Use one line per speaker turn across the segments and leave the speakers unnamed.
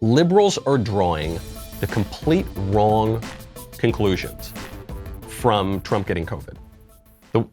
Liberals are drawing the complete wrong conclusions from Trump getting COVID.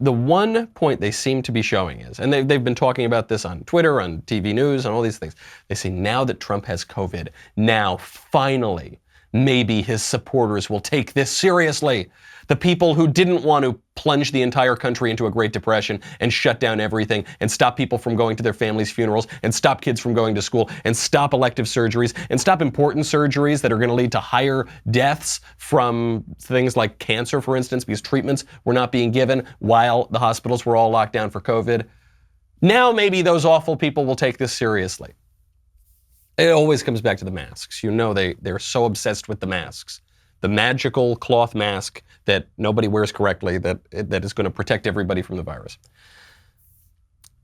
The one point they seem to be showing is, and they've been talking about this on Twitter, on TV news, on all these things. They say now that Trump has COVID, now finally, maybe his supporters will take this seriously. The people who didn't want to plunge the entire country into a Great Depression and shut down everything and stop people from going to their families' funerals and stop kids from going to school and stop elective surgeries and stop important surgeries that are going to lead to higher deaths from things like cancer, for instance, because treatments were not being given while the hospitals were all locked down for COVID. Now maybe those awful people will take this seriously. It always comes back to the masks. You know they're so obsessed with the masks. The magical cloth mask that nobody wears correctly, that is going to protect everybody from the virus.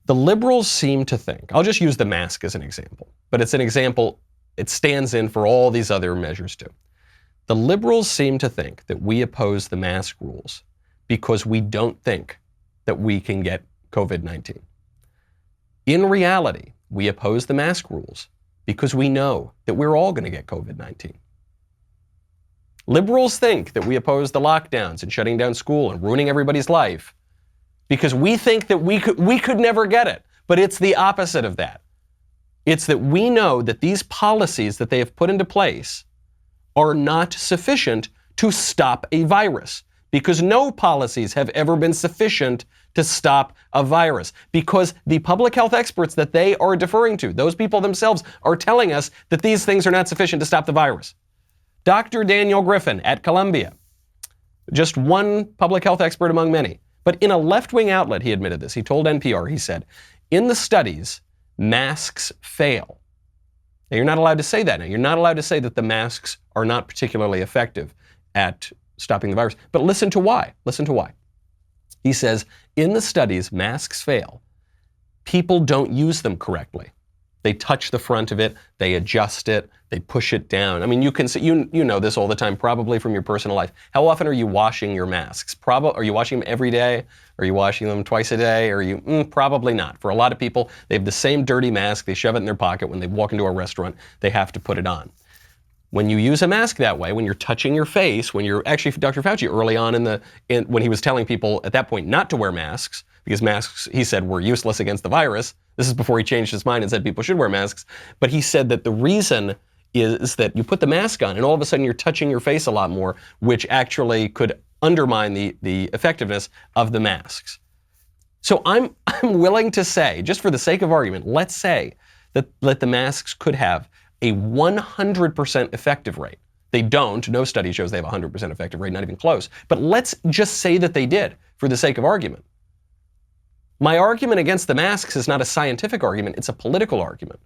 The liberals seem to think, I'll just use the mask as an example, but it's an example, it stands in for all these other measures too. The liberals seem to think that we oppose the mask rules because we don't think that we can get COVID-19. In reality, we oppose the mask rules because we know that we're all going to get COVID-19. Liberals think that we oppose the lockdowns and shutting down school and ruining everybody's life because we think that we could never get it. But it's the opposite of that. It's that we know that these policies that they have put into place are not sufficient to stop a virus, because no policies have ever been sufficient to stop a virus, because the public health experts that they are deferring to, those people themselves, are telling us that these things are not sufficient to stop the virus. Dr. Daniel Griffin at Columbia, just one public health expert among many, but in a left-wing outlet, he admitted this. He told NPR, he said, in the studies, masks fail. Now, you're not allowed to say that now. You're not allowed to say that the masks are not particularly effective at stopping the virus. But listen to why. Listen to why. He says, in the studies, masks fail. People don't use them correctly. They touch the front of it, they adjust it, they push it down. I mean, you can see, you know this all the time, probably from your personal life. How often are you washing your masks? Are you washing them every day? Are you washing them twice a day? Probably not. For a lot of people, they have the same dirty mask, they shove it in their pocket. When they walk into a restaurant, they have to put it on. When you use a mask that way, when you're touching your face, when you're actually, Dr. Fauci early on when he was telling people at that point not to wear masks, because masks, he said, were useless against the virus. This is before he changed his mind and said people should wear masks. But he said that the reason is that you put the mask on and all of a sudden you're touching your face a lot more, which actually could undermine the effectiveness of the masks. So I'm willing to say, just for the sake of argument, let's say that the masks could have a 100% effective rate. They don't. No study shows they have a 100% effective rate, not even close. But let's just say that they did, for the sake of argument. My argument against the masks is not a scientific argument, it's a political argument.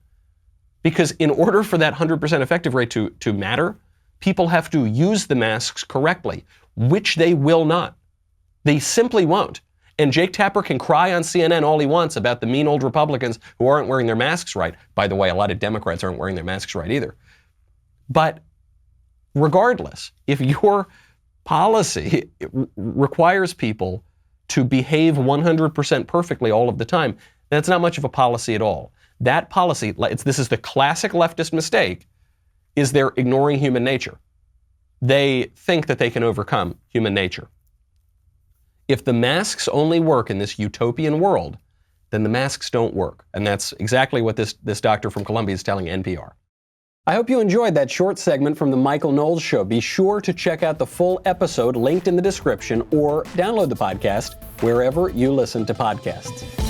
Because in order for that 100% effective rate to matter, people have to use the masks correctly, which they will not. They simply won't. And Jake Tapper can cry on CNN all he wants about the mean old Republicans who aren't wearing their masks right. By the way, a lot of Democrats aren't wearing their masks right either. But regardless, if your policy requires people to behave 100% perfectly all of the time, that's not much of a policy at all. That policy, this is the classic leftist mistake, is they're ignoring human nature. They think that they can overcome human nature. If the masks only work in this utopian world, then the masks don't work. And that's exactly what this doctor from Columbia is telling NPR. I hope you enjoyed that short segment from the Michael Knowles Show. Be sure to check out the full episode linked in the description or download the podcast wherever you listen to podcasts.